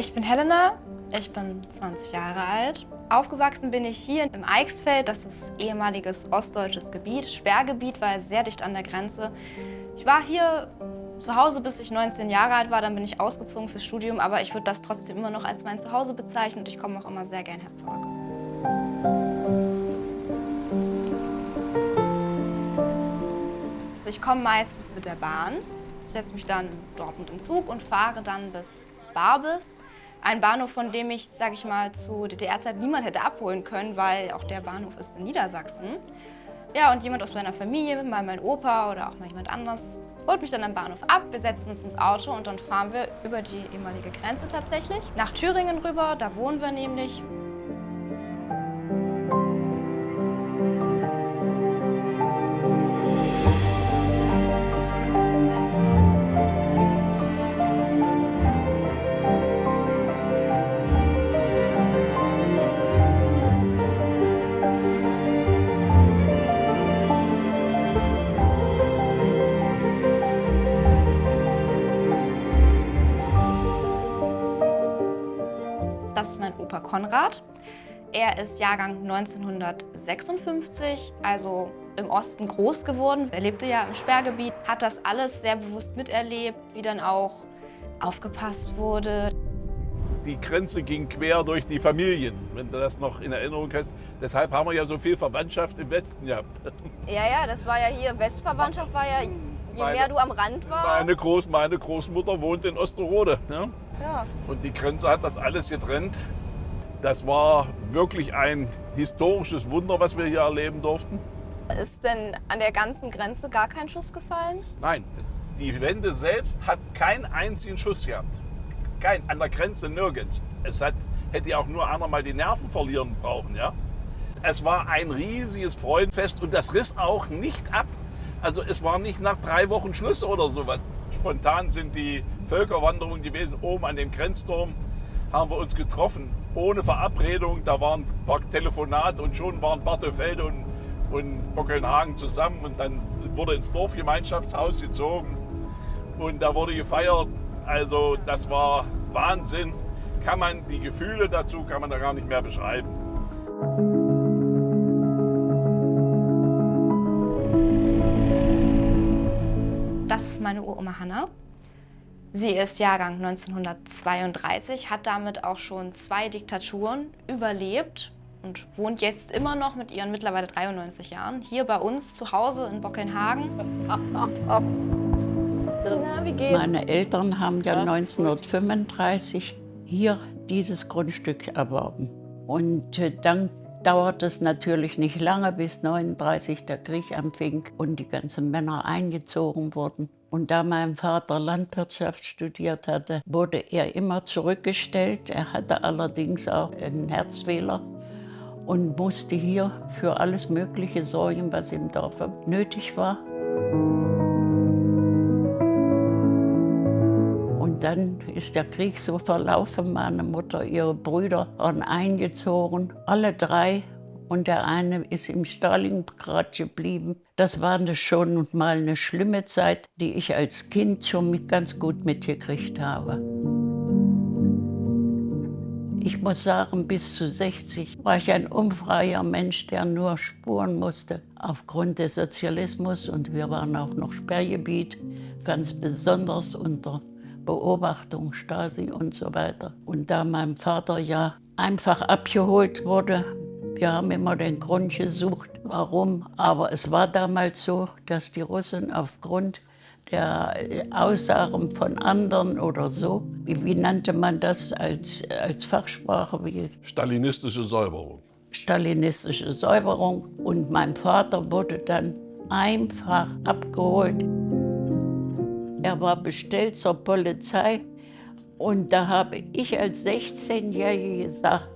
Ich bin Helena, ich bin 20 Jahre alt. Aufgewachsen bin ich hier im Eichsfeld, das ist ehemaliges ostdeutsches Gebiet, Sperrgebiet, war sehr dicht an der Grenze. Ich war hier zu Hause, bis ich 19 Jahre alt war, dann bin ich ausgezogen fürs Studium, aber ich würde das trotzdem immer noch als mein Zuhause bezeichnen und ich komme auch immer sehr gern her zurück. Ich komme meistens mit der Bahn, setze mich dann in Dortmund in Zug und fahre dann bis Barbis. Ein Bahnhof, von dem ich, sage ich mal, zu DDR-Zeit niemand hätte abholen können, weil auch der Bahnhof ist in Niedersachsen. Ja, und jemand aus meiner Familie, mal mein Opa oder auch mal jemand anderes, holt mich dann am Bahnhof ab, wir setzen uns ins Auto und dann fahren wir über die ehemalige Grenze tatsächlich nach Thüringen rüber, da wohnen wir nämlich. Das ist mein Opa Konrad. Er ist Jahrgang 1956, also im Osten groß geworden. Er lebte ja im Sperrgebiet, hat das alles sehr bewusst miterlebt, wie dann auch aufgepasst wurde. Die Grenze ging quer durch die Familien, wenn du das noch in Erinnerung hast. Deshalb haben wir ja so viel Verwandtschaft im Westen gehabt. Ja, das war ja hier, Westverwandtschaft war ja, je mehr du am Rand warst. Meine Großmutter wohnt in Osterode. Ne? Ja. Und die Grenze hat das alles getrennt. Das war wirklich ein historisches Wunder, was wir hier erleben durften. Ist denn an der ganzen Grenze gar kein Schuss gefallen? Nein, die Wende selbst hat keinen einzigen Schuss gehabt. An der Grenze nirgends. Hätte ja auch nur einer mal die Nerven verlieren brauchen. Ja? Es war ein riesiges Freudenfest und das riss auch nicht ab. Also es war nicht nach 3 Wochen Schluss oder sowas. Spontan sind die Völkerwanderungen gewesen. Oben an dem Grenzturm haben wir uns getroffen, ohne Verabredung. Da waren ein paar Telefonate und schon waren Barthelfelde und Bockelnhagen zusammen. Und dann wurde ins Dorfgemeinschaftshaus gezogen und da wurde gefeiert. Also das war Wahnsinn. Die Gefühle dazu kann man da gar nicht mehr beschreiben. Das ist meine Uroma Hanna. Sie ist Jahrgang 1932, hat damit auch schon 2 Diktaturen überlebt und wohnt jetzt immer noch mit ihren mittlerweile 93 Jahren hier bei uns zu Hause in Bockelnhagen. Na, wie geht's? Meine Eltern haben ja 1935 hier dieses Grundstück erworben. Und dann dauert es natürlich nicht lange, bis 1939 der Krieg anfing und die ganzen Männer eingezogen wurden. Und da mein Vater Landwirtschaft studiert hatte, wurde er immer zurückgestellt. Er hatte allerdings auch einen Herzfehler und musste hier für alles Mögliche sorgen, was im Dorf nötig war. Und dann ist der Krieg so verlaufen. Meine Mutter, ihre Brüder waren eingezogen, alle 3. Und der eine ist im Stalingrad geblieben. Das war schon mal eine schlimme Zeit, die ich als Kind schon ganz gut mitgekriegt habe. Ich muss sagen, bis zu 60 war ich ein unfreier Mensch, der nur spuren musste aufgrund des Sozialismus. Und wir waren auch noch Sperrgebiet, ganz besonders unter Beobachtung, Stasi und so weiter. Und da mein Vater ja einfach abgeholt wurde, wir haben immer den Grund gesucht, warum. Aber es war damals so, dass die Russen aufgrund der Aussagen von anderen oder so, wie nannte man das als Fachsprache? Stalinistische Säuberung. Stalinistische Säuberung. Und mein Vater wurde dann einfach abgeholt. Er war bestellt zur Polizei und da habe ich als 16-Jährige gesagt,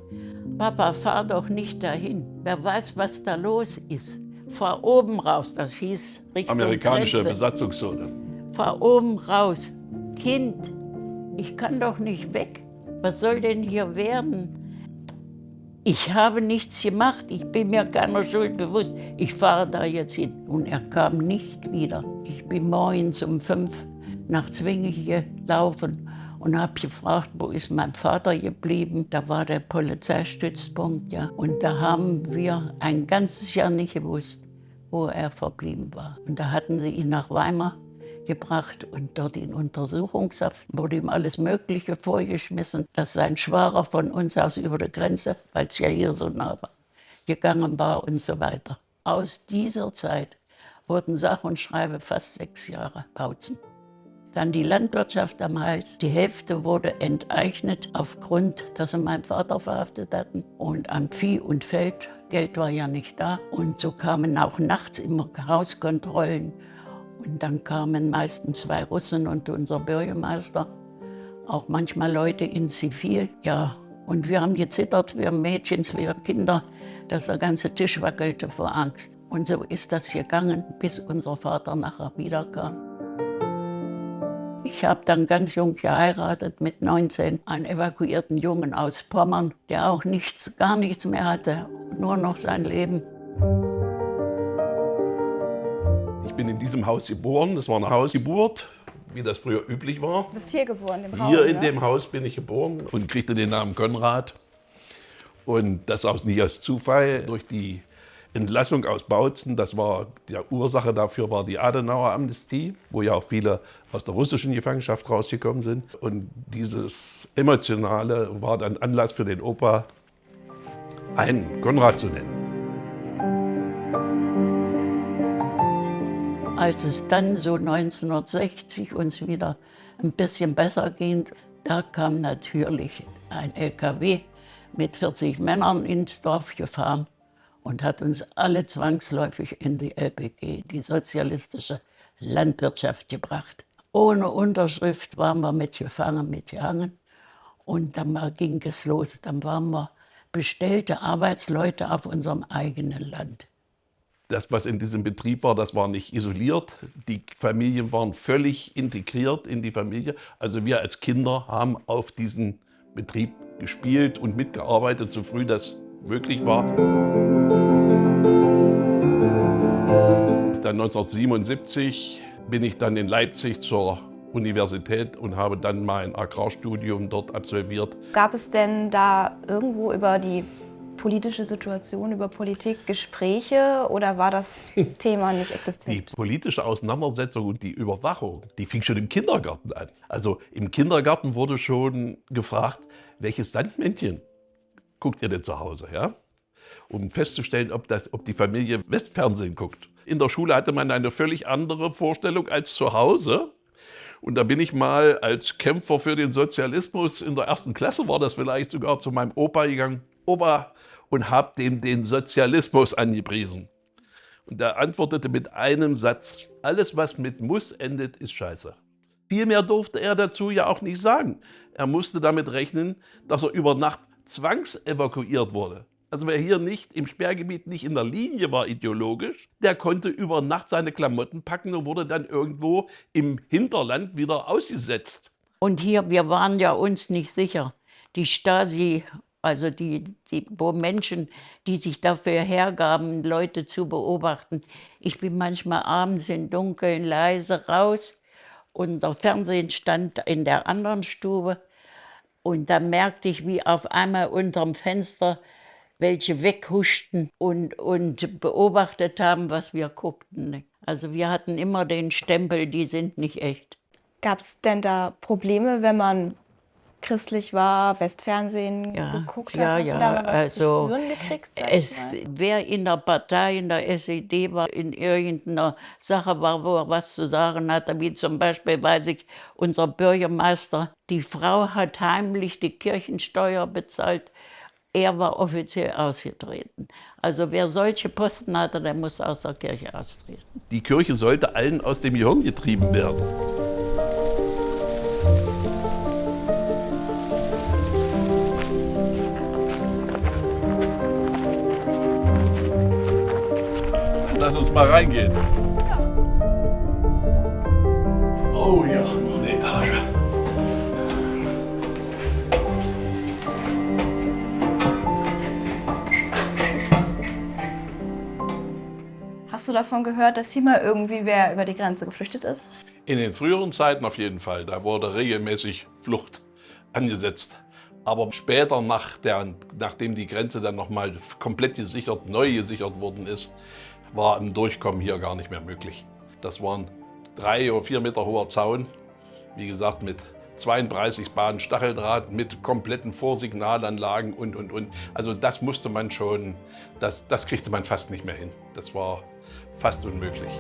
Papa, fahr doch nicht dahin. Wer weiß, was da los ist. Fahr oben raus, das hieß Richtung Amerikanische Grenze. Besatzungszone. Fahr oben raus. Kind, ich kann doch nicht weg. Was soll denn hier werden? Ich habe nichts gemacht, ich bin mir keiner Schuld bewusst. Ich fahre da jetzt hin. Und er kam nicht wieder. Ich bin morgens um 5 nach Zwinge gelaufen und habe gefragt, wo ist mein Vater geblieben. Da war der Polizeistützpunkt, ja. Und da haben wir ein ganzes Jahr nicht gewusst, wo er verblieben war. Und da hatten sie ihn nach Weimar gebracht und dort in Untersuchungshaft wurde ihm alles Mögliche vorgeschmissen, dass sein Schwager von uns aus über die Grenze, weil es ja hier so nah war, gegangen war und so weiter. Aus dieser Zeit wurden sage und schreibe fast 6 Jahre Bautzen. Dann die Landwirtschaft am Hals. Die Hälfte wurde enteignet aufgrund, dass sie meinen Vater verhaftet hatten. Und an Vieh und Feld, Geld war ja nicht da. Und so kamen auch nachts immer Hauskontrollen. Und dann kamen meistens 2 Russen und unser Bürgermeister. Auch manchmal Leute in Zivil. Ja, und wir haben gezittert, wir Mädchen, wir Kinder, dass der ganze Tisch wackelte vor Angst. Und so ist das gegangen, bis unser Vater nachher wiederkam. Ich habe dann ganz jung geheiratet, mit 19, einen evakuierten Jungen aus Pommern, der auch gar nichts mehr hatte, nur noch sein Leben. Ich bin in diesem Haus geboren, das war eine Hausgeburt, wie das früher üblich war. Du bist hier geboren, im Raum, Hier in ne? dem Haus bin ich geboren und kriegte den Namen Konrad. Und das nicht aus Zufall, durch die Entlassung aus Bautzen, das war die Ursache dafür, war die Adenauer Amnestie, wo ja auch viele aus der russischen Gefangenschaft rausgekommen sind. Und dieses Emotionale war dann Anlass für den Opa, einen Konrad zu nennen. Als es dann so 1960 uns wieder ein bisschen besser ging, da kam natürlich ein LKW mit 40 Männern ins Dorf gefahren und hat uns alle zwangsläufig in die LPG, die sozialistische Landwirtschaft, gebracht. Ohne Unterschrift waren wir mitgefangen, mitgehangen und dann ging es los. Dann waren wir bestellte Arbeitsleute auf unserem eigenen Land. Das, was in diesem Betrieb war, das war nicht isoliert. Die Familien waren völlig integriert in die Familie. Also wir als Kinder haben auf diesen Betrieb gespielt und mitgearbeitet, so früh das möglich war. Dann 1977 bin ich dann in Leipzig zur Universität und habe dann mein Agrarstudium dort absolviert. Gab es denn da irgendwo über die politische Situation, über Politik Gespräche oder war das Thema nicht Die existent? politische Auseinandersetzung und die Überwachung, die fing schon im Kindergarten an. Also im Kindergarten wurde schon gefragt, welches Sandmännchen guckt ihr denn zu Hause, ja? Um festzustellen, ob die Familie Westfernsehen guckt. In der Schule hatte man eine völlig andere Vorstellung als zu Hause. Und da bin ich mal als Kämpfer für den Sozialismus in der 1. Klasse, war das vielleicht sogar, zu meinem Opa gegangen. Opa, und habe dem den Sozialismus angepriesen. Und er antwortete mit einem Satz: Alles, was mit muss endet, ist scheiße. Viel mehr durfte er dazu ja auch nicht sagen. Er musste damit rechnen, dass er über Nacht zwangsevakuiert wurde. Also wer hier nicht im Sperrgebiet nicht in der Linie war ideologisch, der konnte über Nacht seine Klamotten packen und wurde dann irgendwo im Hinterland wieder ausgesetzt. Und hier, wir waren ja uns nicht sicher. Die Stasi, also wo Menschen, die sich dafür hergaben, Leute zu beobachten. Ich bin manchmal abends im Dunkeln leise raus und der Fernsehen stand in der anderen Stube. Und da merkte ich, wie auf einmal unterm Fenster welche weghuschten und beobachtet haben, was wir guckten. Also wir hatten immer den Stempel, die sind nicht echt. Gab es denn da Probleme, wenn man christlich war, Westfernsehen geguckt hat? Ja, Hast du ja, da mal was also zu spüren gekriegt, sag ich mal? wer in der Partei, in der SED war, in irgendeiner Sache war, wo er was zu sagen hatte, wie zum Beispiel, weiß ich, unser Bürgermeister, die Frau hat heimlich die Kirchensteuer bezahlt. Er war offiziell ausgetreten. Also wer solche Posten hatte, der musste aus der Kirche austreten. Die Kirche sollte allen aus dem Gehirn getrieben werden. Lass uns mal reingehen. Oh ja, noch eine Etage. Hast du davon gehört, dass hier mal irgendwie wer über die Grenze geflüchtet ist? In den früheren Zeiten auf jeden Fall. Da wurde regelmäßig Flucht angesetzt. Aber später, nachdem die Grenze dann nochmal komplett gesichert, neu gesichert worden ist, war ein Durchkommen hier gar nicht mehr möglich. Das war ein 3 oder 4 Meter hoher Zaun, wie gesagt mit 32 Bahnen Stacheldraht, mit kompletten Vorsignalanlagen und. Also das musste man schon, das kriegte man fast nicht mehr hin. Das war fast unmöglich.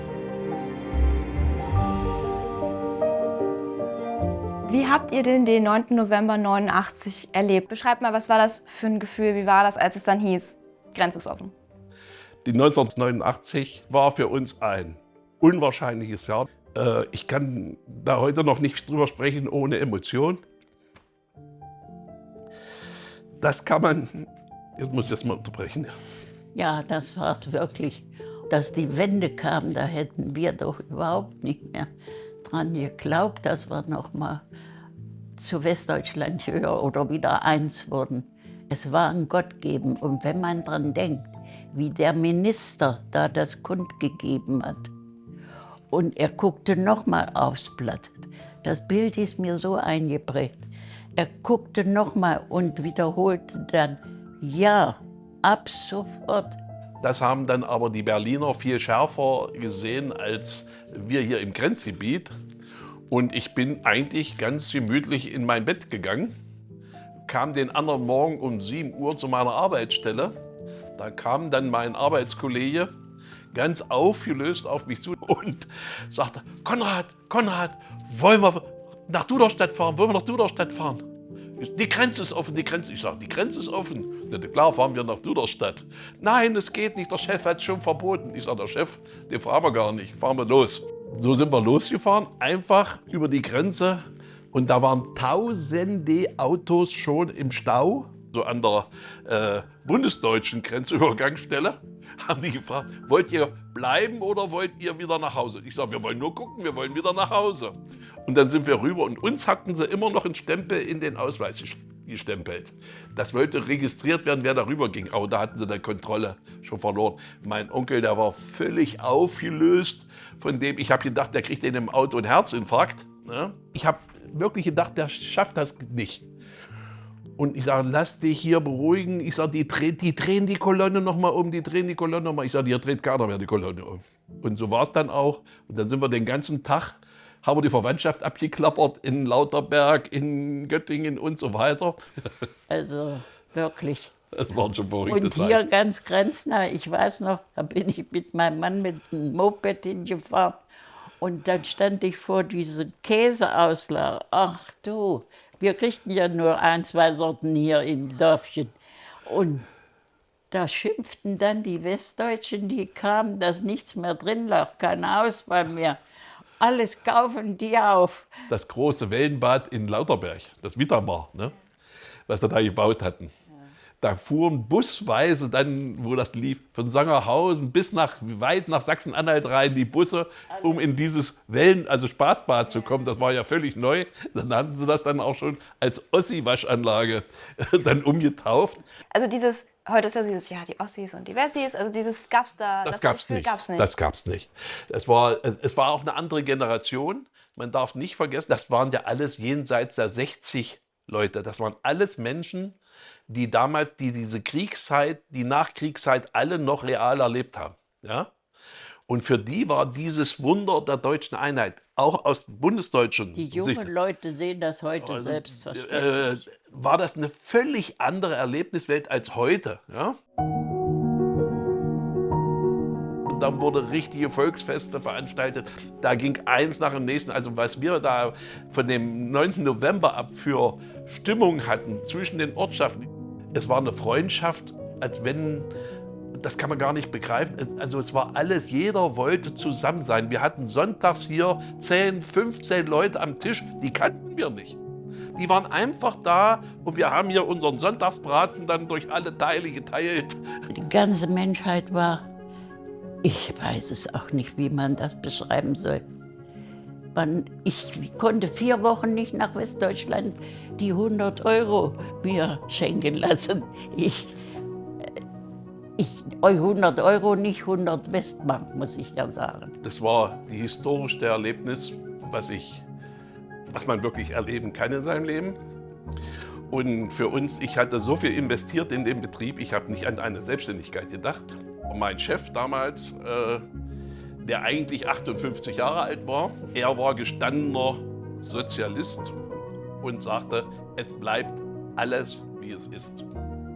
Wie habt ihr denn den 9. November 89 erlebt? Beschreibt mal, was war das für ein Gefühl? Wie war das, als es dann hieß, Grenze ist offen? Die 1989 war für uns ein unwahrscheinliches Jahr. Ich kann da heute noch nicht drüber sprechen ohne Emotion. Das kann man, jetzt muss ich das mal unterbrechen. Ja, das war wirklich, dass die Wende kam, da hätten wir doch überhaupt nicht mehr dran geglaubt, dass wir noch mal zu Westdeutschland gehören oder wieder eins wurden. Es war ein Gott geben. Und wenn man dran denkt, wie der Minister da das kundgegeben hat, und er guckte noch mal aufs Blatt. Das Bild ist mir so eingeprägt. Er guckte noch mal und wiederholte dann, ja, ab sofort. Das haben dann aber die Berliner viel schärfer gesehen als wir hier im Grenzgebiet. Und ich bin eigentlich ganz gemütlich in mein Bett gegangen, kam den anderen Morgen um 7 Uhr zu meiner Arbeitsstelle. Da kam dann mein Arbeitskollege ganz aufgelöst auf mich zu und sagte, Konrad, wollen wir nach Duderstadt fahren? Die Grenze ist offen, die Grenze. Ich sage, die Grenze ist offen. Na klar, fahren wir nach Duderstadt. Nein, es geht nicht, der Chef hat es schon verboten. Ich sage, der Chef, den fragen wir gar nicht, fahren wir los. So sind wir losgefahren, einfach über die Grenze. Und da waren tausende Autos schon im Stau, so an der bundesdeutschen Grenzübergangsstelle. Haben die gefragt, wollt ihr bleiben oder wollt ihr wieder nach Hause? Ich sage, wir wollen nur gucken, wir wollen wieder nach Hause. Und dann sind wir rüber und uns hatten sie immer noch einen Stempel in den Ausweis gestempelt. Das wollte registriert werden, wer darüber ging. Aber da hatten sie die Kontrolle schon verloren. Mein Onkel, der war völlig aufgelöst von dem. Ich habe gedacht, der kriegt in dem Auto einen Herzinfarkt. Ich habe wirklich gedacht, der schafft das nicht. Und ich sage, lass dich hier beruhigen. Ich sage, die drehen die Kolonne nochmal um, Ich sage, hier dreht keiner mehr die Kolonne um. Und so war es dann auch. Und dann sind wir den ganzen Tag, haben wir die Verwandtschaft abgeklappert in Lauterberg, in Göttingen und so weiter. Also wirklich. Das waren schon verrückte Und hier ganz grenznah, ich weiß noch, da bin ich mit meinem Mann mit dem Moped hingefahren. Und dann stand ich vor diesem Käseauslager. Ach du, wir kriegten ja nur 1, 2 Sorten hier im Dörfchen. Und da schimpften dann die Westdeutschen, die kamen, dass nichts mehr drin lag, keine Auswahl mehr. Alles kaufen die auf. Das große Wellenbad in Lauterberg, das Witthammer, ne, was wir da gebaut hatten. Da fuhren busweise dann, wo das lief, von Sangerhausen bis weit nach Sachsen-Anhalt rein, die Busse, um in dieses also Spaßbad zu kommen. Das war ja völlig neu. Dann hatten sie das dann auch schon als Ossi-Waschanlage dann umgetauft. Also heute ist ja dieses, ja, die Ossis und die Wessis, also dieses gab's da. Das gab's nicht. Das gab's nicht. Es war auch eine andere Generation. Man darf nicht vergessen, das waren ja alles jenseits der 60 Leute. Das waren alles Menschen, die damals diese Kriegszeit, die Nachkriegszeit alle noch real erlebt haben. Ja? Und für die war dieses Wunder der deutschen Einheit, auch aus bundesdeutschen Sicht. Die jungen Leute sehen das heute selbstverständlich. War das eine völlig andere Erlebniswelt als heute. Ja? Und da wurde richtige Volksfeste veranstaltet. Da ging eins nach dem nächsten. Also was wir da von dem 9. November ab für Stimmung hatten zwischen den Ortschaften. Es war eine Freundschaft, als wenn, das kann man gar nicht begreifen. Also es war alles, jeder wollte zusammen sein. Wir hatten sonntags hier 10, 15 Leute am Tisch, die kannten wir nicht. Die waren einfach da und wir haben hier unseren Sonntagsbraten dann durch alle Teile geteilt. Die ganze Menschheit war, ich weiß es auch nicht, wie man das beschreiben soll. Ich konnte 4 Wochen nicht nach Westdeutschland die 100 € mir schenken lassen. 100 € nicht 100 Westmark, muss ich ja sagen. Das war die historischste Erlebnis, was was man wirklich erleben kann in seinem Leben. Und für uns, ich hatte so viel investiert in den Betrieb, ich habe nicht an eine Selbstständigkeit gedacht. Und mein Chef damals, der eigentlich 58 Jahre alt war, er war gestandener Sozialist und sagte, es bleibt alles, wie es ist.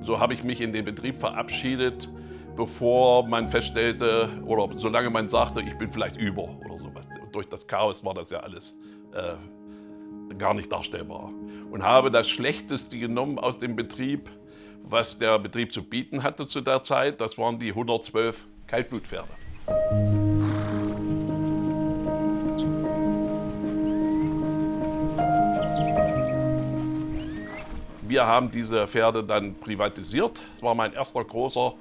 So habe ich mich in den Betrieb verabschiedet, bevor man feststellte, oder solange man sagte, ich bin vielleicht über oder sowas. Und durch das Chaos war das ja alles gar nicht darstellbar. Und habe das Schlechteste genommen aus dem Betrieb, was der Betrieb zu bieten hatte zu der Zeit. Das waren die 112 Kaltblutpferde. Wir haben diese Pferde dann privatisiert. Das war mein erster großer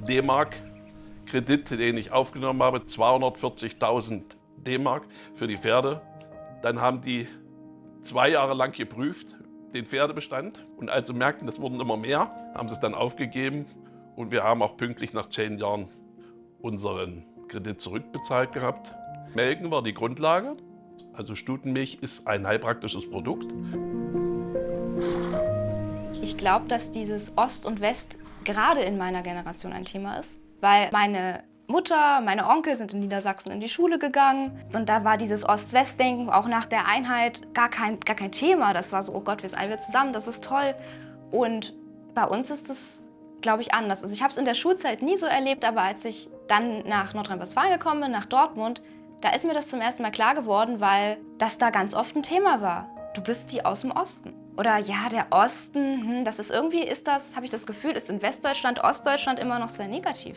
D-Mark-Kredit, den ich aufgenommen habe. 240.000 D-Mark für die Pferde. Dann haben die 2 Jahre lang geprüft, den Pferdebestand. Und als sie merkten, das wurden immer mehr, haben sie es dann aufgegeben. Und wir haben auch pünktlich nach 10 Jahren unseren Kredit zurückbezahlt gehabt. Melken war die Grundlage. Also Stutenmilch ist ein heilpraktisches Produkt. Ich glaube, dass dieses Ost und West gerade in meiner Generation ein Thema ist, weil meine Mutter, meine Onkel sind in Niedersachsen in die Schule gegangen und da war dieses Ost-West-Denken auch nach der Einheit gar kein Thema. Das war so, oh Gott, wir sind alle zusammen, das ist toll. Und bei uns ist es, glaube ich, anders. Also ich habe es in der Schulzeit nie so erlebt, aber als ich dann nach Nordrhein-Westfalen gekommen bin, nach Dortmund, da ist mir das zum ersten Mal klar geworden, weil das da ganz oft ein Thema war. Du bist die aus dem Osten. Oder ja, der Osten, das ist irgendwie, habe ich das Gefühl, ist in Westdeutschland, Ostdeutschland immer noch sehr negativ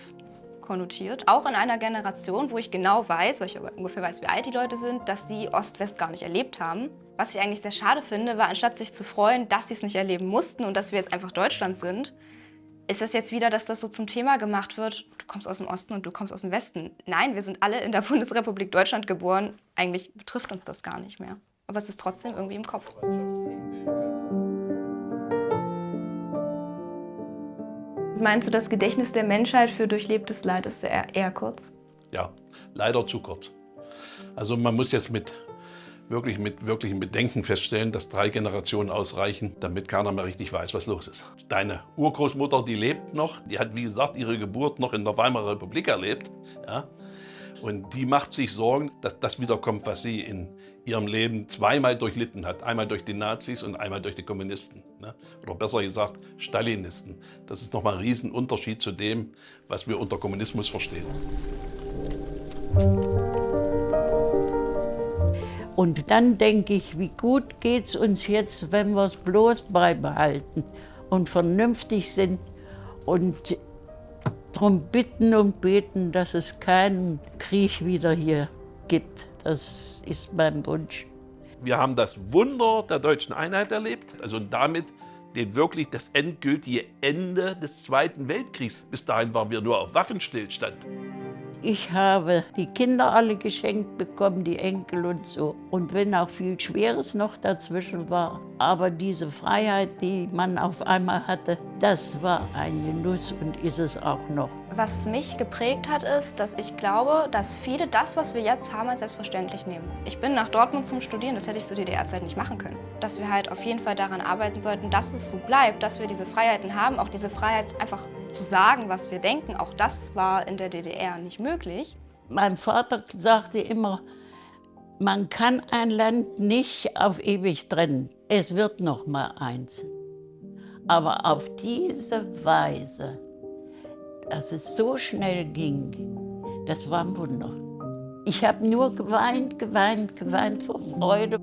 konnotiert. Auch in einer Generation, wo ich genau weiß, weil ich aber ungefähr weiß, wie alt die Leute sind, dass die Ost-West gar nicht erlebt haben. Was ich eigentlich sehr schade finde, war, anstatt sich zu freuen, dass sie es nicht erleben mussten und dass wir jetzt einfach Deutschland sind, ist es jetzt wieder, dass das so zum Thema gemacht wird, du kommst aus dem Osten und du kommst aus dem Westen. Nein, wir sind alle in der Bundesrepublik Deutschland geboren. Eigentlich betrifft uns das gar nicht mehr. Aber es ist trotzdem irgendwie im Kopf. Meinst du, das Gedächtnis der Menschheit für durchlebtes Leid ist eher kurz? Ja, leider zu kurz. Also man muss jetzt mit wirklichem Bedenken feststellen, dass 3 Generationen ausreichen, damit keiner mehr richtig weiß, was los ist. Deine Urgroßmutter, die lebt noch, die hat, wie gesagt, ihre Geburt noch in der Weimarer Republik erlebt. Ja? Und die macht sich Sorgen, dass das wiederkommt, was sie in ihrem Leben zweimal durchlitten hat. Einmal durch die Nazis und einmal durch die Kommunisten. Ne? Oder besser gesagt, Stalinisten. Das ist nochmal ein Riesenunterschied zu dem, was wir unter Kommunismus verstehen. Und dann denke ich, wie gut geht es uns jetzt, wenn wir es bloß beibehalten und vernünftig sind und darum bitten und beten, dass es keinen Krieg wieder hier gibt. Das ist mein Wunsch. Wir haben das Wunder der deutschen Einheit erlebt, also damit wirklich das endgültige Ende des Zweiten Weltkriegs. Bis dahin waren wir nur auf Waffenstillstand. Ich habe die Kinder alle geschenkt bekommen, die Enkel und so. Und wenn auch viel Schweres noch dazwischen war, aber diese Freiheit, die man auf einmal hatte, das war ein Genuss und ist es auch noch. Was mich geprägt hat, ist, dass ich glaube, dass viele das, was wir jetzt haben, als selbstverständlich nehmen. Ich bin nach Dortmund zum Studieren, das hätte ich zu DDR-Zeit nicht machen können. Dass wir halt auf jeden Fall daran arbeiten sollten, dass es so bleibt, dass wir diese Freiheiten haben, auch diese Freiheit einfach zu sagen, was wir denken. Auch das war in der DDR nicht möglich. Mein Vater sagte immer, man kann ein Land nicht auf ewig trennen. Es wird noch mal eins. Aber auf diese Weise, dass es so schnell ging, das war ein Wunder. Ich habe nur geweint vor Freude.